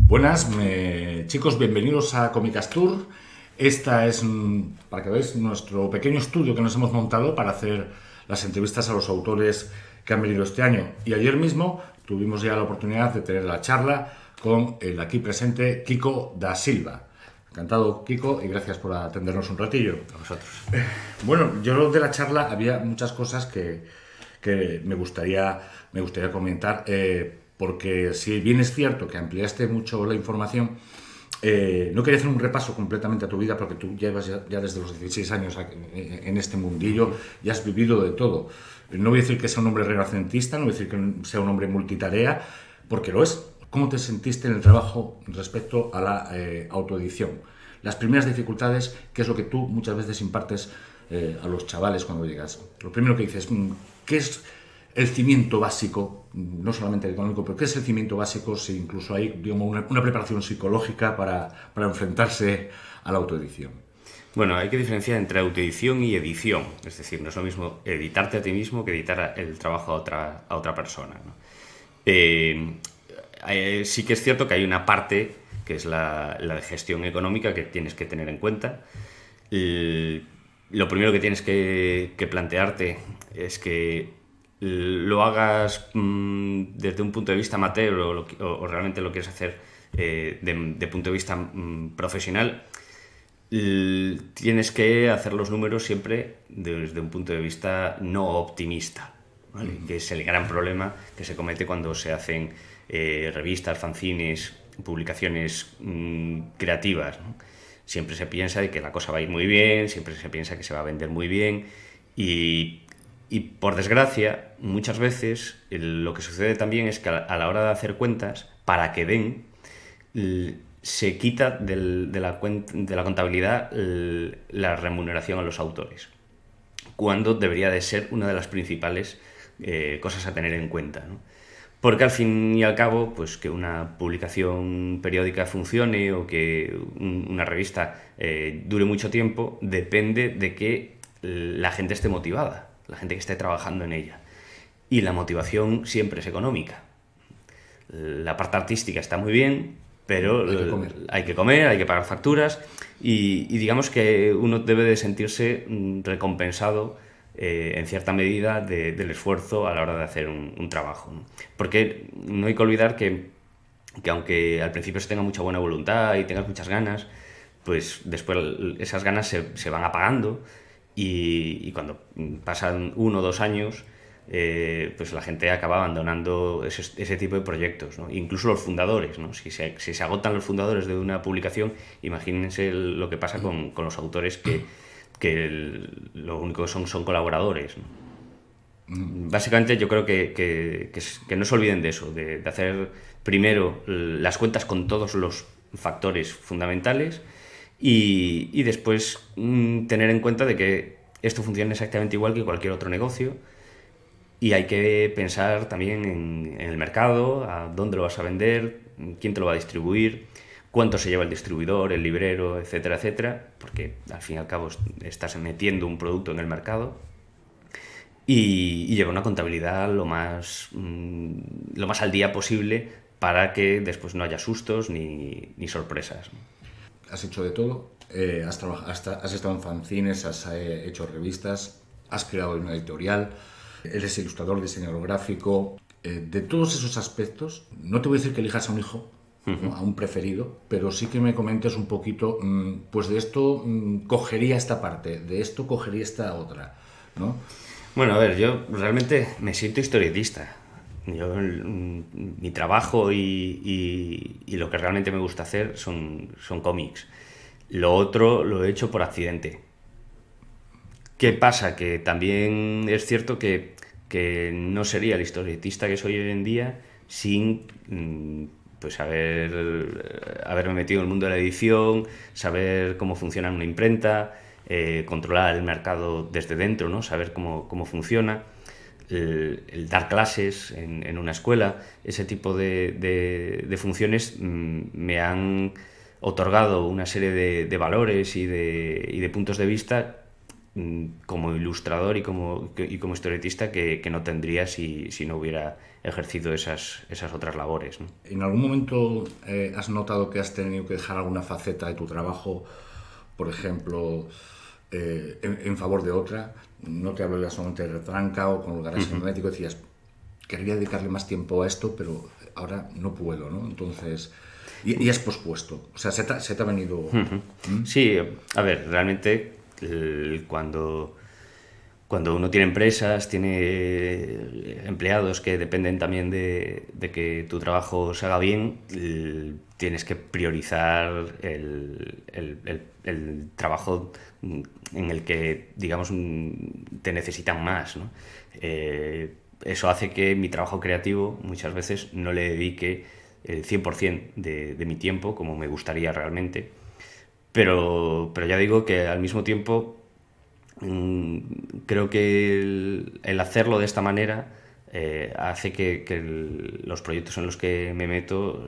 Buenas, chicos, bienvenidos a Comicastur. Esta es, para que veáis, nuestro pequeño estudio que nos hemos montado para hacer las entrevistas a los autores que han venido este año. Y ayer mismo tuvimos ya la oportunidad de tener la charla con el aquí presente Kiko da Silva. Encantado, Kiko, y gracias por atendernos un ratillo. A vosotros. Bueno, yo de la charla había muchas cosas que me gustaría comentar, porque si bien es cierto que ampliaste mucho la información, no quería hacer un repaso completamente a tu vida, porque tú llevas ya desde los 16 años en este mundillo y has vivido de todo. No voy a decir que sea un hombre renacentista, no voy a decir que sea un hombre multitarea, porque lo es. ¿Cómo te sentiste en el trabajo respecto a la autoedición? Las primeras dificultades, ¿qué es lo que tú muchas veces impartes a los chavales cuando llegas? Lo primero que dices, ¿qué es el cimiento básico, no solamente el económico, pero qué es el cimiento básico si incluso hay, digamos, una preparación psicológica para enfrentarse a la autoedición? Bueno, hay que diferenciar entre autoedición y edición. Es decir, no es lo mismo editarte a ti mismo que editar el trabajo a otra persona, ¿no? Sí que es cierto que hay una parte que es la de gestión económica que tienes que tener en cuenta. Lo primero que tienes que plantearte es que lo hagas desde un punto de vista amateur o realmente lo quieres hacer de punto de vista profesional. Tienes que hacer los números siempre desde un punto de vista no optimista, ¿vale? Que es el gran problema que se comete cuando se hacen revistas, fanzines, publicaciones creativas, ¿no? Siempre se piensa de que la cosa va a ir muy bien, siempre se piensa que se va a vender muy bien y por desgracia, muchas veces lo que sucede también es que a la hora de hacer cuentas, para que den, se quita de la contabilidad la remuneración a los autores, cuando debería de ser una de las principales cosas a tener en cuenta, ¿no? Porque al fin y al cabo, pues que una publicación periódica funcione o que una revista dure mucho tiempo depende de que la gente esté motivada, la gente que esté trabajando en ella. Y la motivación siempre es económica. La parte artística está muy bien, pero hay que comer, hay que pagar facturas y digamos que uno debe de sentirse recompensado en cierta medida del esfuerzo a la hora de hacer un trabajo, ¿no? Porque no hay que olvidar que aunque al principio se tenga mucha buena voluntad y tengas muchas ganas, pues después esas ganas se van apagando y cuando pasan 1 o 2 años, pues la gente acaba abandonando ese tipo de proyectos, ¿no? Incluso los fundadores, ¿no? Si se agotan los fundadores de una publicación, imagínense lo que pasa con los autores que lo único que son colaboradores, ¿no? Básicamente yo creo que no se olviden de eso, de hacer primero las cuentas con todos los factores fundamentales y después tener en cuenta de que esto funciona exactamente igual que cualquier otro negocio y hay que pensar también en el mercado, a dónde lo vas a vender, quién te lo va a distribuir, cuánto se lleva el distribuidor, el librero, etcétera, etcétera, porque al fin y al cabo estás metiendo un producto en el mercado y lleva una contabilidad lo más al día posible para que después no haya sustos ni sorpresas, ¿no? Has hecho de todo, has estado en fanzines, has hecho revistas, has creado una editorial, eres ilustrador, diseñador gráfico. De todos esos aspectos, no te voy a decir que elijas a un hijo, ¿no?, a un preferido, pero sí que me comentes un poquito, pues de esto cogería esta parte, de esto cogería esta otra, ¿no? Bueno, a ver, yo realmente me siento historietista. Mi trabajo y lo que realmente me gusta hacer son cómics. Lo otro lo he hecho por accidente. ¿Qué pasa? Que también es cierto que no sería el historietista que soy hoy en día sin pues haberme metido en el mundo de la edición, saber cómo funciona una imprenta, controlar el mercado desde dentro, ¿no? Saber cómo funciona. El dar clases en una escuela, ese tipo de funciones me han otorgado una serie de valores y de puntos de vista como ilustrador y como historietista que no tendría si no hubiera ejercido esas otras labores, ¿no? ¿En algún momento has notado que has tenido que dejar alguna faceta de tu trabajo, por ejemplo, en favor de otra? No te hablo ya solamente de Retranca o con el garaje magnético, decías, quería dedicarle más tiempo a esto, pero ahora no puedo, ¿no? Entonces, y has pospuesto, o sea, se te ha venido... Sí, a ver, realmente cuando uno tiene empresas, tiene empleados que dependen también de que tu trabajo se haga bien, tienes que priorizar el trabajo en el que, digamos, te necesitan más, ¿no? Eso hace que mi trabajo creativo muchas veces no le dedique el 100% de mi tiempo como me gustaría realmente, pero ya digo que al mismo tiempo creo que el hacerlo de esta manera hace que los proyectos en los que me meto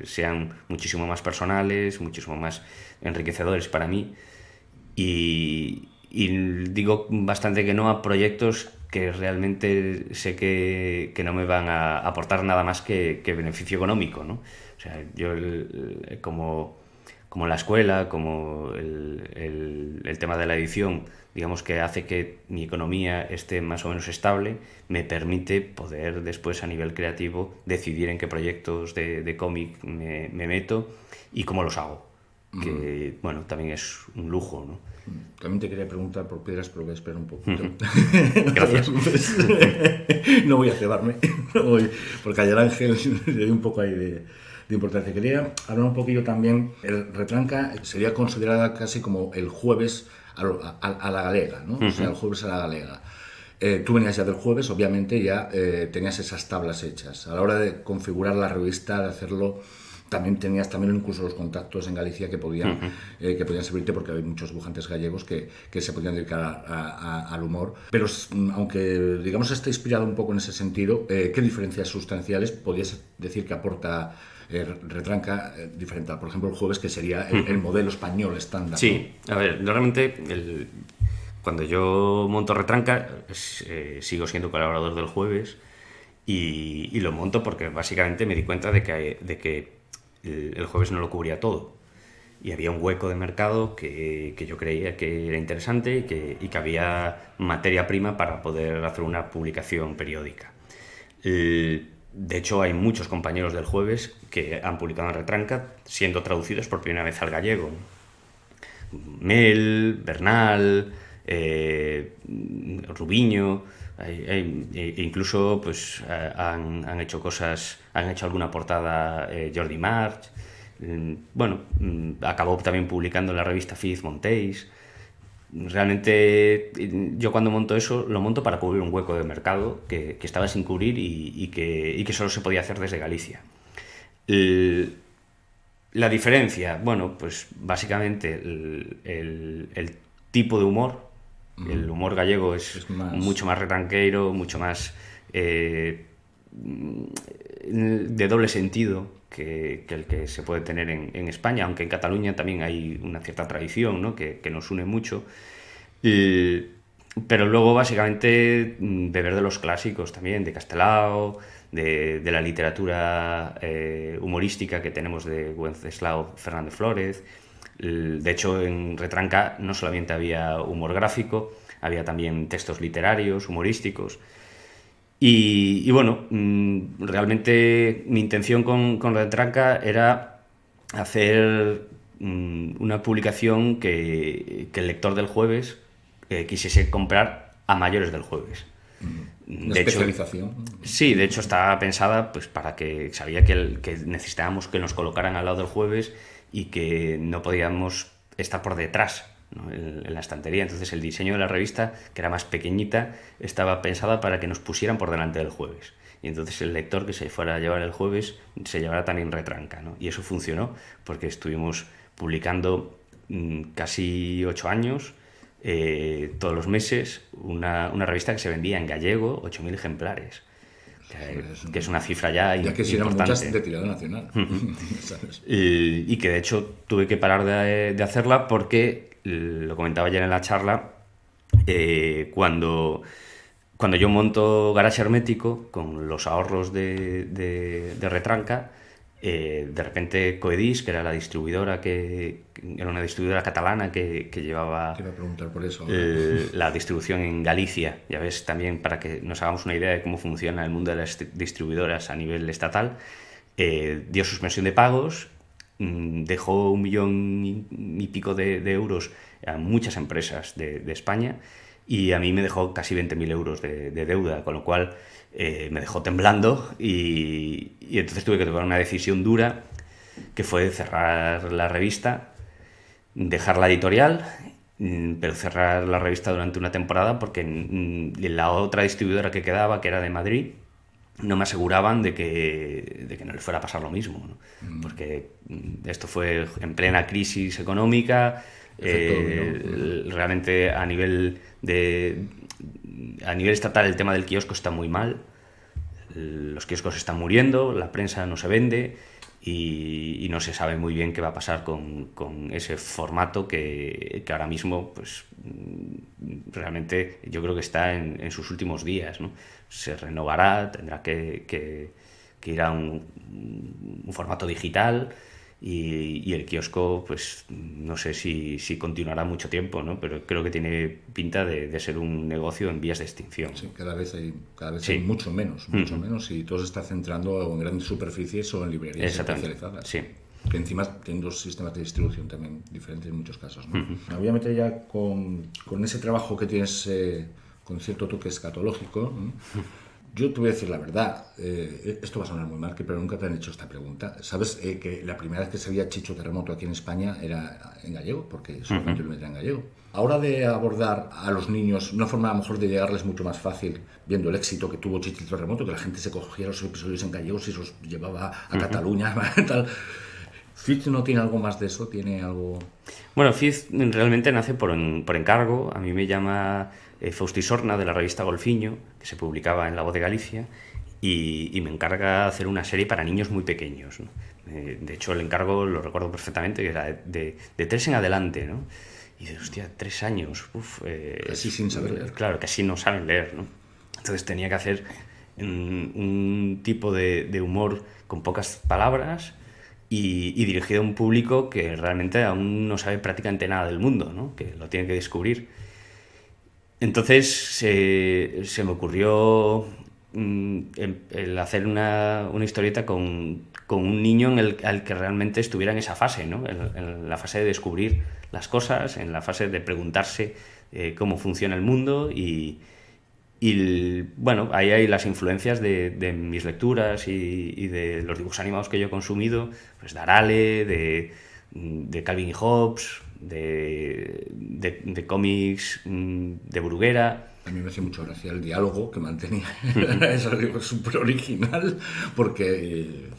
sean muchísimo más personales, muchísimo más enriquecedores para mí, y digo bastante que no a proyectos que realmente sé que no me van a aportar nada más que beneficio económico, ¿no? O sea, yo como la escuela, como el tema de la edición, digamos que hace que mi economía esté más o menos estable, me permite poder después a nivel creativo decidir en qué proyectos de cómic me meto y cómo los hago, que bueno, también es un lujo, ¿no? También te quería preguntar por piedras, pero voy a esperar un poquito. Gracias. No voy a cebarme, porque ayer Ángel le di un poco ahí de importancia. Quería hablar un poquillo también. El Retranca sería considerada casi como el jueves a la galega, ¿no? O sea, el jueves a la galega. Tú venías ya del jueves, obviamente ya tenías esas tablas hechas. A la hora de configurar la revista, de hacerlo, también tenías incluso los contactos en Galicia que podían servirte, porque hay muchos dibujantes gallegos que se podían dedicar al humor. Pero aunque, digamos, esté inspirado un poco en ese sentido, ¿qué diferencias sustanciales podrías decir que aporta Retranca diferente a, por ejemplo, el jueves, que sería el modelo español estándar? Sí, ¿no? A ver, realmente cuando yo monto Retranca sigo siendo colaborador del jueves y lo monto porque básicamente me di cuenta de que el jueves no lo cubría todo y había un hueco de mercado que yo creía que era interesante y que había materia prima para poder hacer una publicación periódica. De hecho, hay muchos compañeros del jueves que han publicado en Retranca siendo traducidos por primera vez al gallego. Mel, Bernal, Rubiño, incluso pues han hecho cosas, han hecho alguna portada Jordi March. Bueno, acabó también publicando en la revista Fiz Montéis. Realmente yo cuando monto eso lo monto para cubrir un hueco de mercado que estaba sin cubrir y que solo se podía hacer desde Galicia. La diferencia, bueno, pues básicamente el tipo de humor. El humor gallego es mucho más retranqueiro, mucho más de doble sentido que el que se puede tener en España, aunque en Cataluña también hay una cierta tradición, ¿no? que nos une mucho. Pero luego básicamente beber de los clásicos también, de Castelao, de la literatura humorística que tenemos de Wenceslao Fernández Flórez. De hecho, en Retranca no solamente había humor gráfico, había también textos literarios, humorísticos. Y bueno, realmente mi intención con Retranca era hacer una publicación que el lector del jueves quisiese comprar a mayores del jueves. Una especialización. Sí, de hecho estaba pensada pues para que sabía que necesitábamos que nos colocaran al lado del jueves y que no podíamos estar por detrás, ¿no? en la estantería. Entonces el diseño de la revista, que era más pequeñita, estaba pensada para que nos pusieran por delante del jueves. Y entonces el lector que se fuera a llevar el jueves se llevara también Retranca, ¿no? Y eso funcionó porque estuvimos publicando casi 8 años, todos los meses, una revista que se vendía en gallego, 8.000 ejemplares. Que es una cifra ya que si eran muchas de tirada nacional. Y que de hecho tuve que parar de hacerla porque, lo comentaba ayer en la charla, Cuando yo monto Garaje Hermético, con los ahorros de Retranca, de repente Coedis, que era la distribuidora, que era una distribuidora catalana que llevaba Te iba a preguntar por eso. la distribución en Galicia, ya ves, también para que nos hagamos una idea de cómo funciona el mundo de las distribuidoras a nivel estatal, dio suspensión de pagos, dejó 1,000,000 y pico de euros a muchas empresas de España, y a mí me dejó casi 20.000 euros de deuda, con lo cual me dejó temblando, y entonces tuve que tomar una decisión dura, que fue cerrar la revista, dejar la editorial, pero cerrar la revista durante una temporada, porque la otra distribuidora que quedaba, que era de Madrid, no me aseguraban de que no les fuera a pasar lo mismo, ¿no? Porque esto fue en plena crisis económica. Realmente a nivel estatal el tema del kiosco está muy mal, los kioscos están muriendo, la prensa no se vende, y no se sabe muy bien qué va a pasar con ese formato que ahora mismo, pues realmente yo creo que está en sus últimos días, ¿no? Se renovará, tendrá que ir a un formato digital, y el kiosco, pues no sé si continuará mucho tiempo, ¿no? Pero creo que tiene pinta de ser un negocio en vías de extinción. Sí, cada vez Sí. hay mucho menos, y todo se está centrando en grandes superficies o en librerías especializadas. Sí. Que encima tienen dos sistemas de distribución también diferentes en muchos casos, ¿no? Me voy a meter ya con ese trabajo que tienes con cierto toque escatológico, ¿no? Yo te voy a decir la verdad, esto va a sonar muy mal, pero nunca te han hecho esta pregunta. ¿Sabes que la primera vez que se veía Chicho Terremoto aquí en España era en gallego? Porque solamente lo metían en gallego. Ahora, de abordar a los niños, una forma a lo mejor de llegarles mucho más fácil, viendo el éxito que tuvo Chicho Terremoto, que la gente se cogía los episodios en gallegos y se los llevaba a Cataluña, tal. ¿Fiz no tiene algo más de eso? ¿Tiene algo...? Bueno, Fiz realmente nace por encargo. A mí me llama Fausti Sorna, de la revista Golfiño, que se publicaba en La Voz de Galicia, y me encarga hacer una serie para niños muy pequeños, ¿no? De hecho, el encargo lo recuerdo perfectamente, que era de 3 en adelante, ¿no? Y de, hostia, 3 años. Casi sin saber leer. Claro, casi no saben leer, ¿no? Entonces tenía que hacer un tipo de humor con pocas palabras, y dirigido a un público que realmente aún no sabe prácticamente nada del mundo, ¿no? Que lo tiene que descubrir. Entonces se me ocurrió el hacer una historieta con un niño al que realmente estuviera en esa fase, ¿no? En la fase de descubrir las cosas, en la fase de preguntarse cómo funciona el mundo, y bueno, ahí hay las influencias de mis lecturas y de los dibujos animados que yo he consumido, pues de Arale, de Calvin y Hobbes, de cómics de Bruguera. A mí me hacía mucha gracia el diálogo que mantenía. Eso es súper original, porque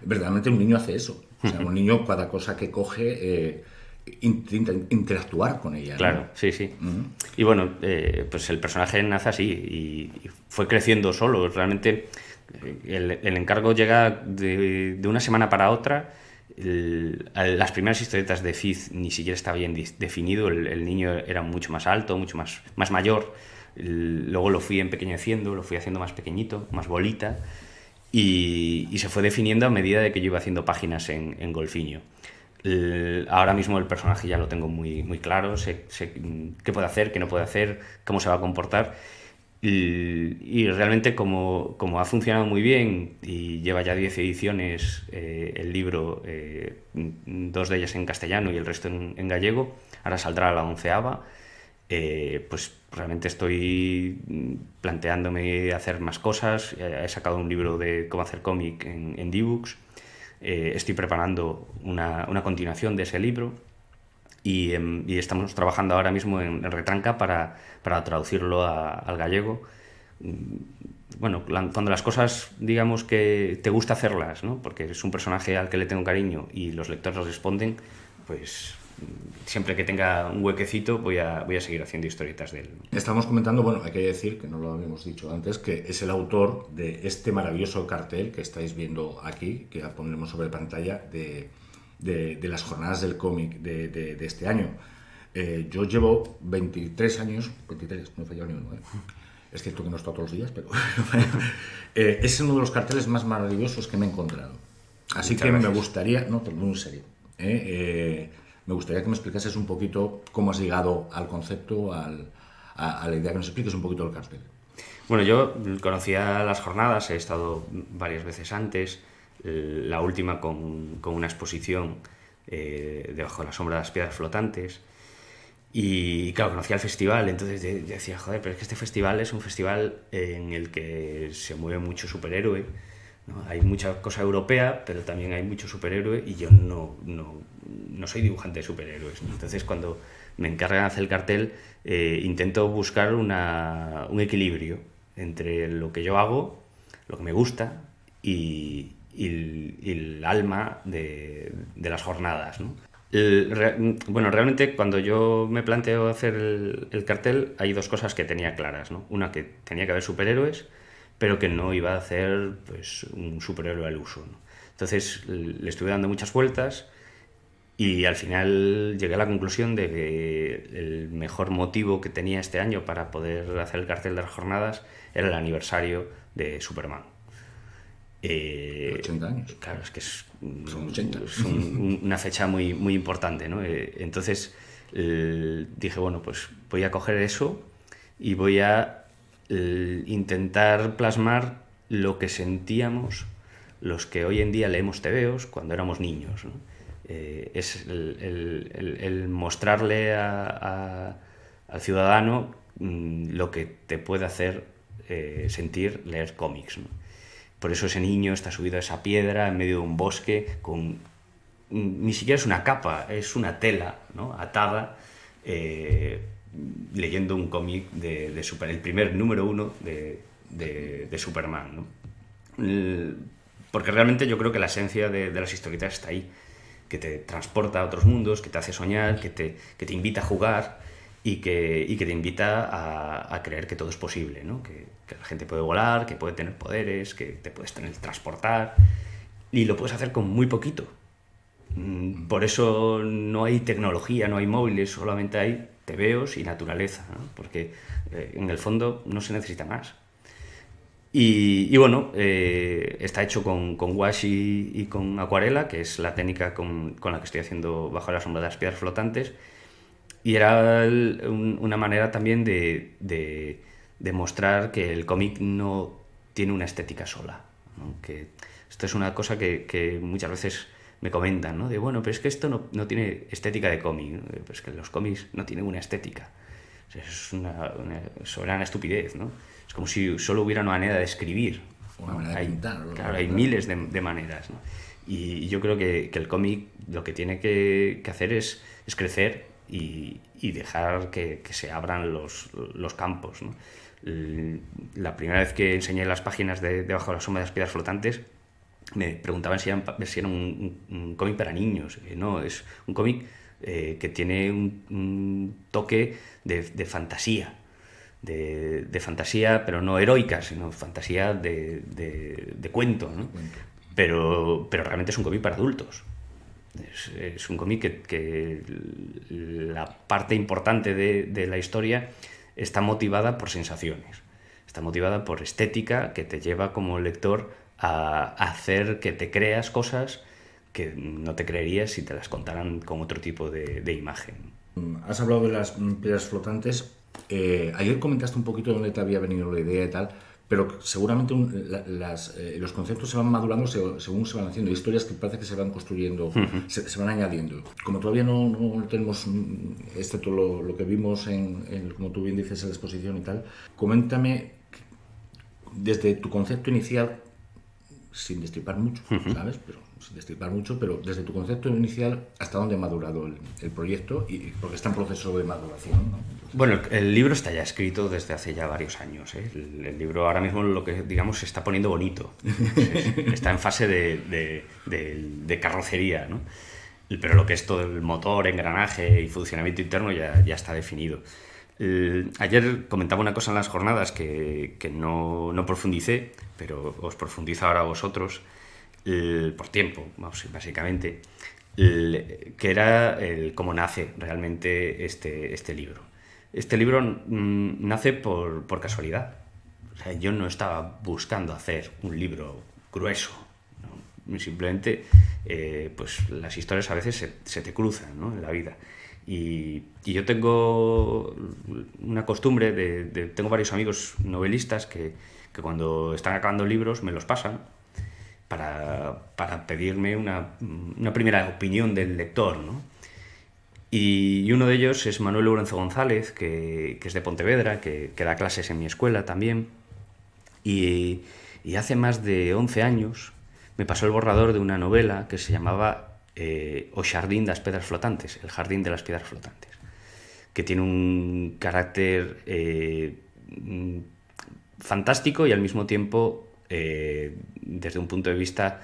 verdaderamente un niño hace eso. O sea, un niño, cada cosa que coge, intenta interactuar con ella, ¿no? Claro, sí. Y bueno, pues el personaje nace así y fue creciendo solo. Realmente el encargo llega de una semana para otra. Las primeras historietas de Fiz ni siquiera estaba bien definido. El niño era mucho más alto, mucho más mayor. Luego lo fui empequeñeciendo, lo fui haciendo más pequeñito, más bolita, y se fue definiendo a medida de que yo iba haciendo páginas en Golfiño. Ahora mismo el personaje ya lo tengo muy, muy claro, sé qué puede hacer, qué no puede hacer, cómo se va a comportar, y realmente como ha funcionado muy bien y lleva ya 10 ediciones el libro, 2 de ellas en castellano y el resto en gallego, ahora saldrá la 11ª, pues realmente estoy planteándome hacer más cosas. He sacado un libro de cómo hacer cómic en D-Books. Estoy preparando una continuación de ese libro, y estamos trabajando ahora mismo en Retranca para traducirlo al gallego. Bueno, cuando las cosas, digamos, que te gusta hacerlas, ¿no? Porque es un personaje al que le tengo cariño y los lectores responden, pues siempre que tenga un huequecito voy a seguir haciendo historietas de él. Estamos comentando, bueno, hay que decir, que no lo habíamos dicho antes, que es el autor de este maravilloso cartel que estáis viendo aquí, que pondremos sobre pantalla, de las jornadas del cómic de este año. Yo llevo 23 años, 23, no he fallado ni uno, ¿eh? Es cierto que no he estado todos los días, pero es uno de los carteles más maravillosos que me he encontrado. Así Muchas que gracias. me gustaría, no, te lo digo en serio, me gustaría que me explicases un poquito cómo has llegado al concepto, a la idea, que nos expliques un poquito el cartel. Bueno, yo conocía las jornadas, he estado varias veces antes, la última con una exposición debajo de la sombra de las piedras flotantes. Y claro, conocía el festival, entonces decía, joder, pero es que este festival es un festival en el que se mueve mucho superhéroe, ¿no? Hay mucha cosa europea, pero también hay mucho superhéroe y yo no soy dibujante de superhéroes, ¿no? Entonces cuando me encargan de hacer el cartel, intento buscar un equilibrio entre lo que yo hago, lo que me gusta y el alma de las jornadas, ¿no? Bueno, realmente cuando yo me planteo hacer el cartel hay dos cosas que tenía claras, ¿no? Una, que tenía que haber superhéroes, pero que no iba a hacer pues, un superhéroe al uso, ¿no? Entonces le estuve dando muchas vueltas y al final llegué a la conclusión de que el mejor motivo que tenía este año para poder hacer el cartel de las jornadas era el aniversario de Superman. 80 años. Claro, es que Son 80. es una fecha muy, muy importante, ¿no? Entonces dije, bueno, pues voy a coger eso y voy a intentar plasmar lo que sentíamos los que hoy en día leemos tebeos cuando éramos niños, ¿no? Es el mostrarle al ciudadano lo que te puede hacer sentir leer cómics, ¿no? Por eso ese niño está subido a esa piedra en medio de un bosque con... Ni siquiera es una capa, es una tela, ¿no? Atada, leyendo un cómic de el primer número 1 de Superman, ¿no? Porque realmente yo creo que la esencia de las historietas está ahí, que te transporta a otros mundos, que te hace soñar, que te invita a jugar y que te invita a creer que todo es posible, ¿no? Que la gente puede volar, que puede tener poderes, que te puedes transportar y lo puedes hacer con muy poquito. Por eso no hay tecnología, no hay móviles, solamente hay tebeos y naturaleza, ¿no? Porque en el fondo no se necesita más. Y bueno, está hecho con washi y con acuarela, que es la técnica con la que estoy haciendo Bajo la sombra de las piedras flotantes. Y era una manera también de mostrar que el cómic no tiene una estética sola, ¿no? Que esto es una cosa que muchas veces me comentan, ¿no? De bueno, pero es que esto no tiene estética de cómic, ¿no? Pues que los cómics no tienen una estética. O sea, es una soberana estupidez, ¿no? Es como si solo hubiera una manera de escribir. Una manera de pintar. Claro, hay miles de maneras, ¿no? Y yo creo que el cómic lo que tiene que hacer es crecer y dejar que se abran los campos, ¿no? La primera vez que enseñé las páginas de Bajo la sombra de las piedras flotantes, me preguntaban si era un cómic para niños. No, es un cómic que tiene un toque de fantasía. De fantasía, pero no heroica, sino fantasía de cuento, ¿no? Pero realmente es un cómic para adultos. Es un cómic que la parte importante de la historia está motivada por sensaciones, está motivada por estética que te lleva como lector a hacer que te creas cosas que no te creerías si te las contaran con otro tipo de imagen. Has hablado de las piedras flotantes. Ayer comentaste un poquito de dónde te había venido la idea y tal, pero seguramente los conceptos se van madurando según se van haciendo. Hay historias que parece que se van construyendo, se van añadiendo. Como todavía no tenemos, excepto lo que vimos como tú bien dices, en la exposición y tal, coméntame desde tu concepto inicial, sin destripar mucho, ¿sabes? Pero desde tu concepto inicial, ¿hasta dónde ha madurado el proyecto? Porque está en proceso de maduración, ¿no? Bueno, el libro está ya escrito desde hace ya varios años, ¿eh? El libro ahora mismo lo que digamos se está poniendo bonito. Está en fase de carrocería, ¿no? Pero lo que es todo el motor, engranaje y funcionamiento interno ya está definido. Ayer comentaba una cosa en las jornadas que no profundicé, pero os profundizo ahora a vosotros, por tiempo, básicamente. que era cómo nace realmente este libro. Este libro nace por casualidad. O sea, yo no estaba buscando hacer un libro grueso, ¿no? Simplemente pues las historias a veces se te cruzan, ¿no?, en la vida. Y yo tengo una costumbre tengo varios amigos novelistas que cuando están acabando libros me los pasan para pedirme una primera opinión del lector, ¿no? Y uno de ellos es Manuel Lourenço González, que es de Pontevedra, que da clases en mi escuela también. Y hace más de 11 años me pasó el borrador de una novela que se llamaba O Xardín das Pedras Flotantes, El Jardín de las Piedras Flotantes, que tiene un carácter fantástico y al mismo tiempo desde un punto de vista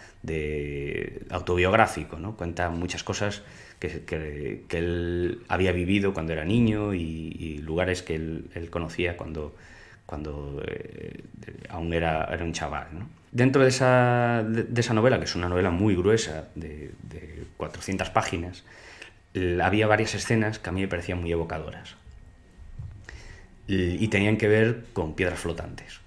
autobiográfico, ¿no? Cuenta muchas cosas que él había vivido cuando era niño y lugares que él conocía cuando aún era un chaval, ¿no? Dentro de esa novela, que es una novela muy gruesa, de 400 páginas, había varias escenas que a mí me parecían muy evocadoras y tenían que ver con piedras flotantes.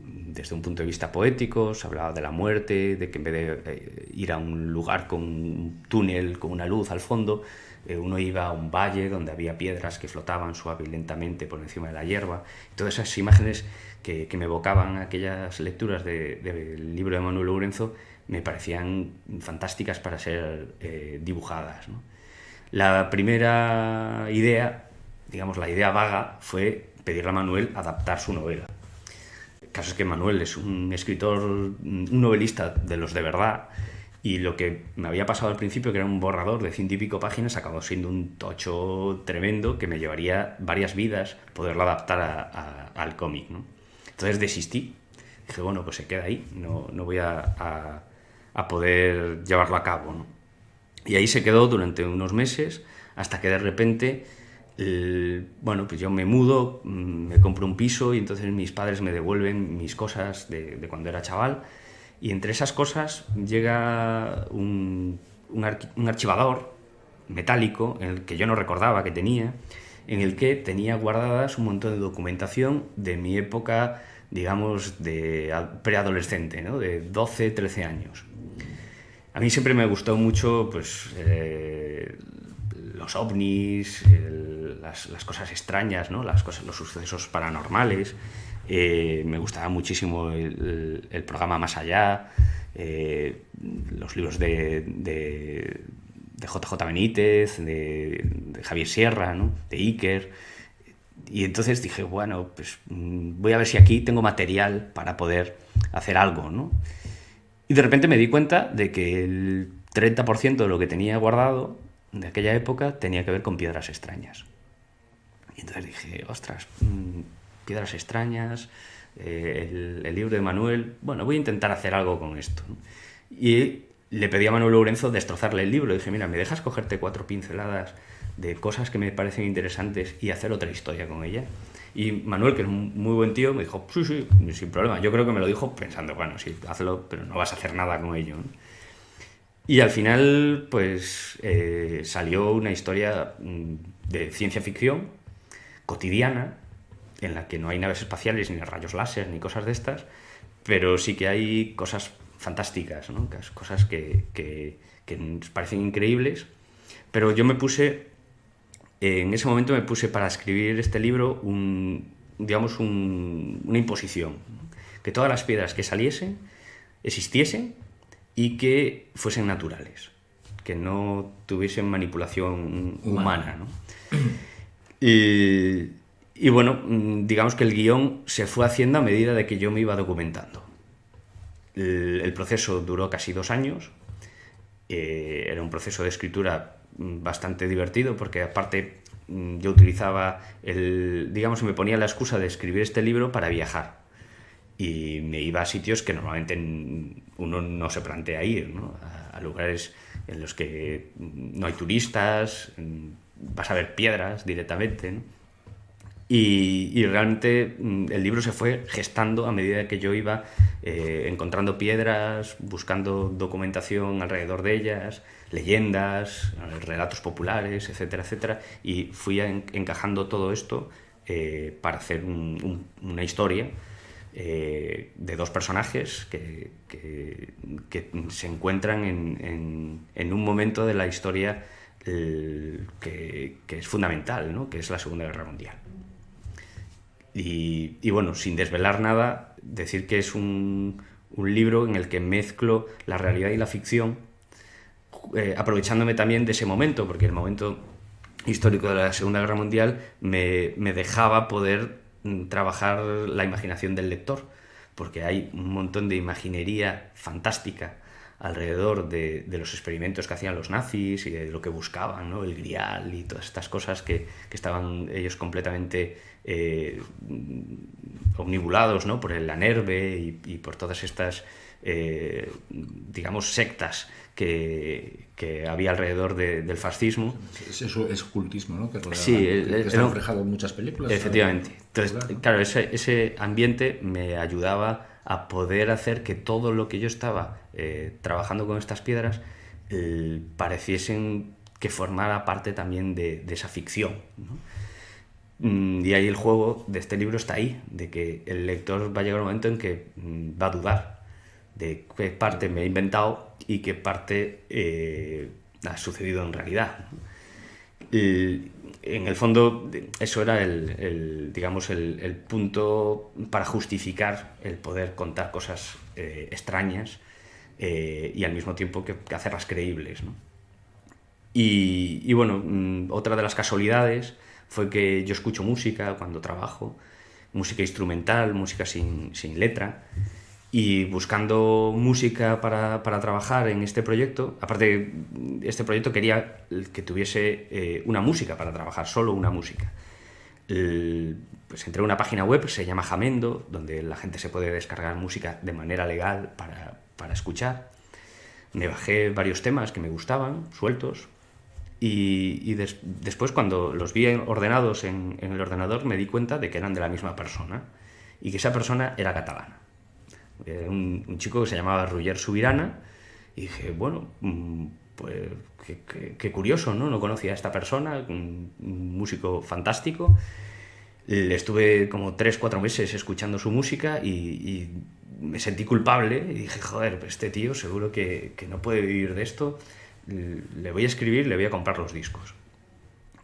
Desde un punto de vista poético, se hablaba de la muerte, de que en vez de ir a un lugar con un túnel, con una luz al fondo, uno iba a un valle donde había piedras que flotaban suave y lentamente por encima de la hierba. Todas esas imágenes que me evocaban aquellas lecturas del libro de Manuel Lourenço me parecían fantásticas para ser dibujadas, ¿no? La primera idea, digamos la idea vaga, fue pedirle a Manuel adaptar su novela. El caso es que Manuel es un escritor, un novelista de los de verdad, y lo que me había pasado al principio, que era un borrador de 100 y pico páginas, acabó siendo un tocho tremendo que me llevaría varias vidas poderlo adaptar al cómic, ¿no? Entonces desistí. Dije, bueno, pues se queda ahí, no voy a poder llevarlo a cabo, ¿no? Y ahí se quedó durante unos meses, hasta que de repente, bueno, pues yo me mudo, me compro un piso y entonces mis padres me devuelven mis cosas de cuando era chaval. Y entre esas cosas llega un archivador metálico, en el que yo no recordaba que tenía, en el que tenía guardadas un montón de documentación de mi época, digamos, de preadolescente, ¿no?, de 12, 13 años. A mí siempre me gustó mucho, pues, los ovnis, las cosas extrañas, ¿no?, los sucesos paranormales. Me gustaba muchísimo el programa Más Allá, los libros de JJ Benítez, de Javier Sierra, ¿no?, de Iker. Y entonces dije, bueno, pues voy a ver si aquí tengo material para poder hacer algo, ¿no? Y de repente me di cuenta de que el 30% de lo que tenía guardado de aquella época tenía que ver con piedras extrañas. Y entonces dije, ostras, piedras extrañas, el libro de Manuel, bueno, voy a intentar hacer algo con esto, ¿no? Y le pedí a Manuel Lourenço destrozarle el libro. Dije, mira, ¿me dejas cogerte 4 pinceladas de cosas que me parecen interesantes y hacer otra historia con ella? Y Manuel, que es un muy buen tío, me dijo, sí, sin problema. Yo creo que me lo dijo pensando, bueno, sí, hazlo, pero no vas a hacer nada con ello, ¿no? Y al final, pues, salió una historia de ciencia ficción cotidiana, en la que no hay naves espaciales, ni rayos láser, ni cosas de estas, pero sí que hay cosas fantásticas, ¿no?, cosas que nos parecen increíbles. Pero yo en ese momento me puse para escribir este libro una imposición, ¿no?, que todas las piedras que saliesen existiesen y que fuesen naturales, que no tuviesen manipulación humana, ¿no? Y bueno, digamos que el guión se fue haciendo a medida de que yo me iba documentando. El proceso duró casi 2 años. Era un proceso de escritura bastante divertido, porque aparte yo utilizaba digamos, me ponía la excusa de escribir este libro para viajar. Y me iba a sitios que normalmente uno no se plantea ir, ¿no?, a lugares en los que no hay turistas, vas a ver piedras directamente, ¿no? Y realmente el libro se fue gestando a medida que yo iba encontrando piedras, buscando documentación alrededor de ellas, leyendas, relatos populares, etcétera, etcétera, y fui encajando todo esto para hacer una historia de dos personajes que se encuentran en un momento de la historia que es fundamental, ¿no? Que es la Segunda Guerra Mundial. Y bueno, sin desvelar nada, decir que es un libro en el que mezclo la realidad y la ficción, aprovechándome también de ese momento, porque el momento histórico de la Segunda Guerra Mundial me dejaba poder trabajar la imaginación del lector, porque hay un montón de imaginería fantástica alrededor de los experimentos que hacían los nazis y de lo que buscaban, ¿no? El Grial y todas estas cosas que estaban ellos completamente omnibulados, ¿no? Por el Anerve y por todas estas, digamos, sectas que había alrededor del fascismo. Eso es ocultismo, ¿no? Que Sí, está reflejado en muchas películas. Efectivamente. Entonces, claro, ese ambiente me ayudaba a poder hacer que todo lo que yo estaba trabajando con estas piedras pareciesen que formara parte también de esa ficción, ¿no? Y ahí el juego de este libro está ahí, de que el lector va a llegar un momento en que va a dudar de qué parte me he inventado y qué parte ha sucedido en realidad, ¿no? En el fondo, eso era digamos, el punto para justificar el poder contar cosas extrañas y al mismo tiempo que hacerlas creíbles, ¿no? Y bueno, otra de las casualidades fue que yo escucho música cuando trabajo, música instrumental, música sin letra, y buscando música para trabajar en este proyecto, aparte este proyecto quería que tuviese una música para trabajar, solo una música. Pues entré a una página web que se llama Jamendo, donde la gente se puede descargar música de manera legal para escuchar. Me bajé varios temas que me gustaban, sueltos, y después cuando los vi ordenados en el ordenador me di cuenta de que eran de la misma persona y que esa persona era catalana. Un chico que se llamaba Roger Subirana, y dije, bueno, pues qué curioso, ¿no? No conocía a esta persona, un músico fantástico. Le estuve como 3-4 meses escuchando su música y me sentí culpable y dije, joder, este tío seguro que no puede vivir de esto, le voy a escribir, le voy a comprar los discos.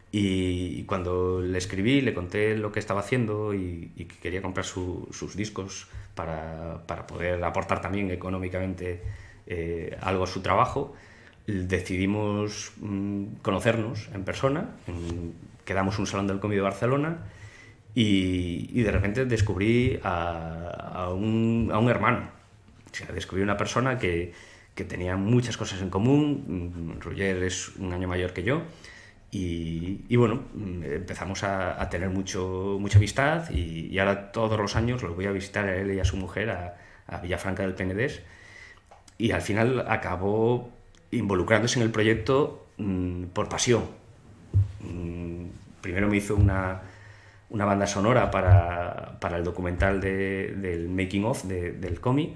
Y cuando le escribí, le conté lo que estaba haciendo y que quería comprar sus discos para poder aportar también económicamente algo a su trabajo, decidimos conocernos en persona, quedamos en un salón del cómic de Barcelona y de repente descubrí a un hermano. O sea, descubrí una persona que tenía muchas cosas en común. Roger es un año mayor que yo. Y bueno, empezamos a tener mucha amistad y ahora todos los años los voy a visitar a él y a su mujer a Villafranca del Penedès, y al final acabó involucrándose en el proyecto por pasión. Primero me hizo una banda sonora para el documental del making of del cómic,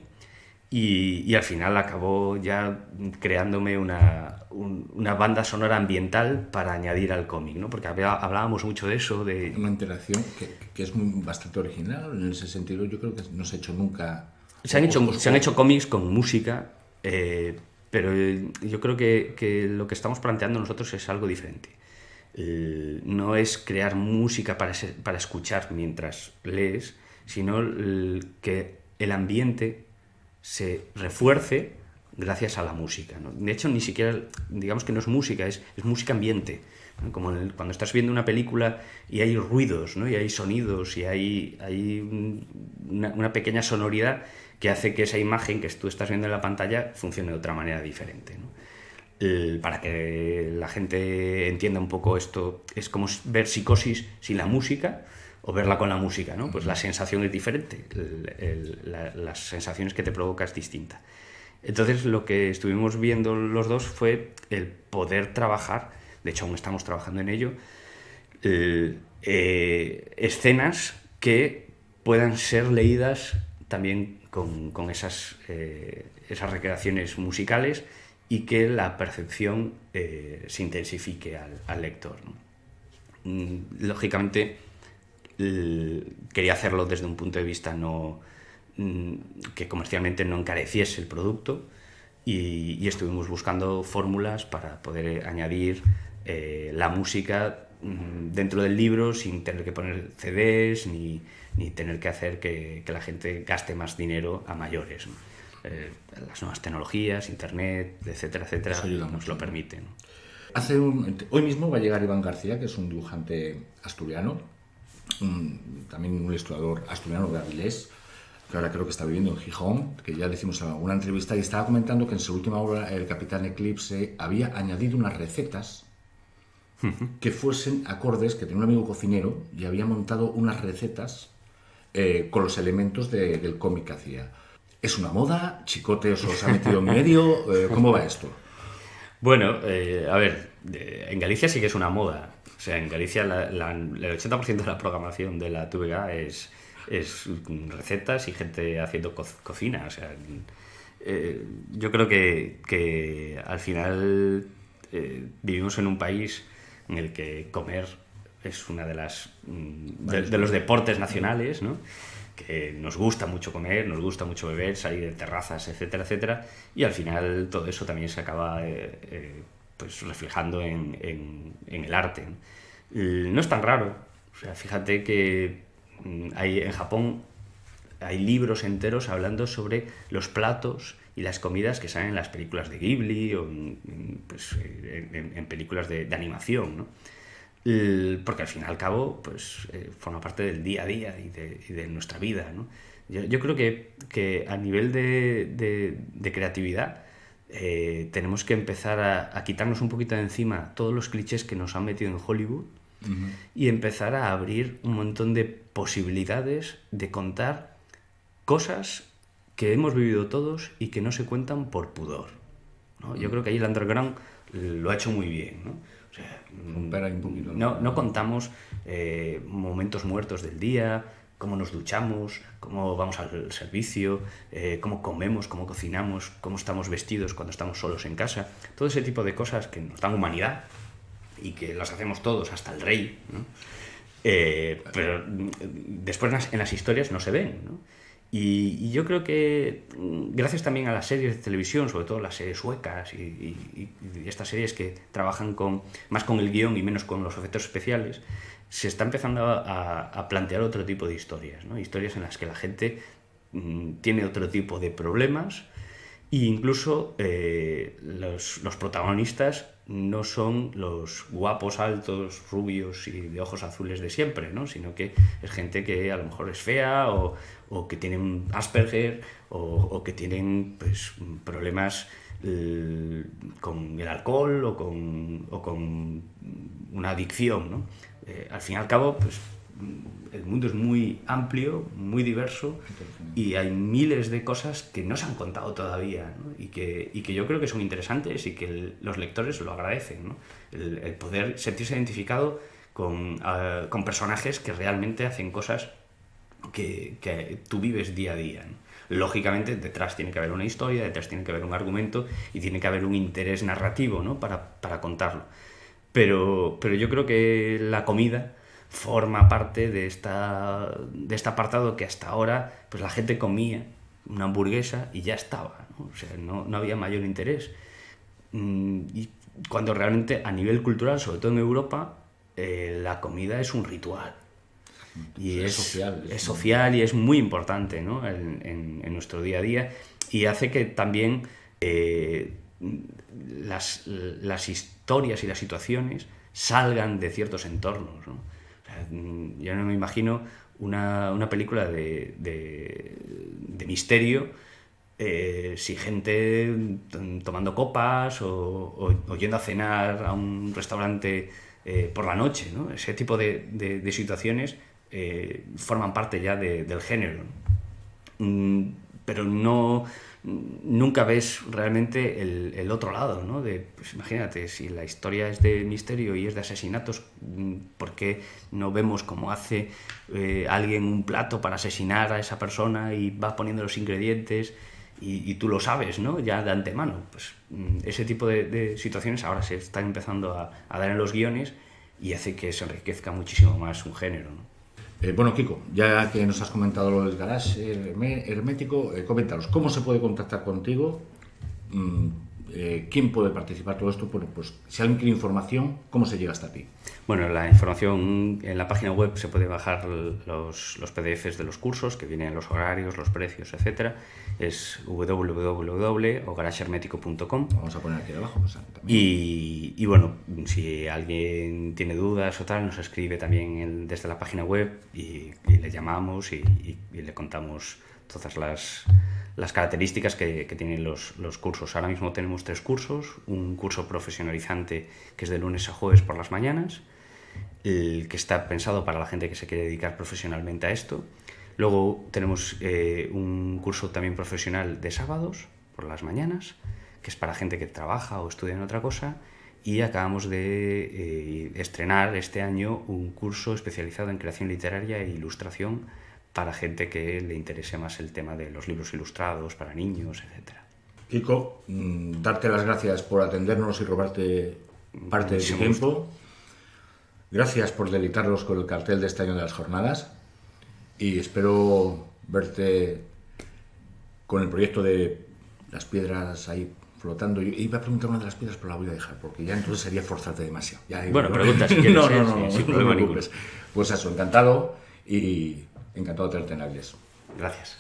y al final acabó ya creándome una banda sonora ambiental para añadir al cómic, ¿no? Porque hablábamos mucho de eso. Una interacción que es bastante original, en ese sentido yo creo que no se ha hecho nunca. Se han hecho cómics con música, pero yo creo que lo que estamos planteando nosotros es algo diferente. No es crear música para escuchar mientras lees, sino que el ambiente se refuerce gracias a la música, ¿no? De hecho, ni siquiera, digamos que no es música, es música ambiente, ¿no? Como cuando estás viendo una película y hay ruidos, ¿no? Y hay sonidos y hay una pequeña sonoridad que hace que esa imagen que tú estás viendo en la pantalla funcione de otra manera diferente, ¿no? Para que la gente entienda un poco esto, es como ver Psicosis sin la música o verla con la música, ¿no? Pues la sensación es diferente, las sensaciones que te provoca es distinta. Entonces lo que estuvimos viendo los dos fue el poder trabajar, de hecho aún estamos trabajando en ello, escenas que puedan ser leídas también con esas recreaciones musicales y que la percepción se intensifique al lector, ¿no? Lógicamente, quería hacerlo desde un punto de vista que comercialmente no encareciese el producto, y estuvimos buscando fórmulas para poder añadir la música dentro del libro sin tener que poner CDs ni tener que hacer que la gente gaste más dinero a mayores, ¿no? Las nuevas tecnologías, internet, etcétera, etcétera, nos lo permiten, ¿no? Hoy mismo va a llegar Iván García, que es un dibujante asturiano, también un ilustrador asturiano de Avilés, que ahora creo que está viviendo en Gijón, que ya le hicimos una entrevista, y estaba comentando que en su última obra, El Capitán Eclipse, había añadido unas recetas que fuesen acordes, que tenía un amigo cocinero y había montado unas recetas con los elementos del cómic que hacía. ¿Es una moda? ¿Chicote os ha metido en medio? ¿Cómo va esto? Bueno, a ver, en Galicia sí que es una moda. O sea, en Galicia el 80% de la programación de la TVG es recetas y gente haciendo cocina. O sea, yo creo que al final vivimos en un país en el que comer es una de los deportes nacionales, ¿no? Que nos gusta mucho comer, nos gusta mucho beber, salir de terrazas, etcétera, etcétera, y al final todo eso también se acaba pues reflejando en el arte, ¿no? No es tan raro. O sea, fíjate que en Japón hay libros enteros hablando sobre los platos y las comidas que salen en las películas de Ghibli o en películas de animación, ¿no? Porque al fin y al cabo pues, forma parte del día a día y de nuestra vida, ¿no? Yo creo que a nivel de creatividad tenemos que empezar a quitarnos un poquito de encima todos los clichés que nos han metido en Hollywood, y empezar a abrir un montón de posibilidades de contar cosas que hemos vivido todos y que no se cuentan por pudor, ¿no? Yo creo que ahí el underground lo ha hecho muy bien, ¿no? O sea, no contamos momentos muertos del día, cómo nos duchamos, cómo vamos al servicio, cómo comemos, cómo cocinamos, cómo estamos vestidos cuando estamos solos en casa. Todo ese tipo de cosas que nos dan humanidad y que las hacemos todos, hasta el rey, ¿no? Pero después en las historias no se ven, ¿no? Y yo creo que gracias también a las series de televisión, sobre todo las series suecas y estas series que trabajan más con el guión y menos con los efectos especiales, se está empezando a plantear otro tipo de historias, ¿no? Historias en las que la gente tiene otro tipo de problemas, e incluso los protagonistas no son los guapos, altos, rubios y de ojos azules de siempre, ¿no? Sino que es gente que a lo mejor es fea o que tienen Asperger o que tienen pues, problemas con el alcohol o con una adicción, ¿no? Al fin y al cabo, pues, el mundo es muy amplio, muy diverso, y hay miles de cosas que no se han contado todavía, ¿no? y que yo creo que son interesantes y que los lectores lo agradecen, ¿no? El poder sentirse identificado con personajes que realmente hacen cosas que tú vives día a día, ¿no? Lógicamente detrás tiene que haber una historia, detrás tiene que haber un argumento y tiene que haber un interés narrativo, ¿no? para contarlo. Pero yo creo que la comida forma parte de este apartado que hasta ahora pues la gente comía una hamburguesa y ya estaba, ¿no? O sea, no había mayor interés. Y cuando realmente a nivel cultural, sobre todo en Europa, la comida es un ritual. Y es social y es muy importante, ¿no? en nuestro día a día, y hace que también las historias y las situaciones salgan de ciertos entornos, ¿no? O sea, yo no me imagino una película de misterio si gente tomando copas o yendo a cenar a un restaurante por la noche, ¿no? Ese tipo de situaciones forman parte ya del género, ¿no? Pero no nunca ves realmente el otro lado, ¿no? Pues imagínate, si la historia es de misterio y es de asesinatos, ¿por qué no vemos cómo hace alguien un plato para asesinar a esa persona y va poniendo los ingredientes y tú lo sabes, ¿no? Ya de antemano. Pues ese tipo de situaciones ahora se están empezando a dar en los guiones y hace que se enriquezca muchísimo más un género, ¿no? Bueno, Kiko, ya que nos has comentado lo del garage hermético, coméntanos, ¿cómo se puede contactar contigo? ¿Quién puede participar en todo esto? Bueno, pues si alguien quiere información, ¿cómo se llega hasta ti? Bueno, la información en la página web se puede bajar los PDFs de los cursos, que vienen los horarios, los precios, etcétera. Es www.ogaragehermético.com. Vamos a poner aquí abajo. Pues, y bueno, si alguien tiene dudas o tal, nos escribe también desde la página web y le llamamos y le contamos todas las características que tienen los cursos. Ahora mismo tenemos 3 cursos, un curso profesionalizante que es de lunes a jueves por las mañanas, el que está pensado para la gente que se quiere dedicar profesionalmente a esto. Luego tenemos un curso también profesional de sábados por las mañanas, que es para gente que trabaja o estudia en otra cosa, y acabamos de estrenar este año un curso especializado en creación literaria e ilustración para gente que le interese más el tema de los libros ilustrados para niños, etc. Kiko, darte las gracias por atendernos y robarte parte de tu tiempo. Gracias por deleitarnos con el cartel de este año de las jornadas y espero verte con el proyecto de las piedras ahí flotando. Yo iba a preguntar una de las piedras, pero la voy a dejar porque ya entonces sería forzarte demasiado. Bueno, pregunta si quieres. No, sin problema ninguno. Pues eso, encantado y encantado de tenerte en Avilés. Gracias.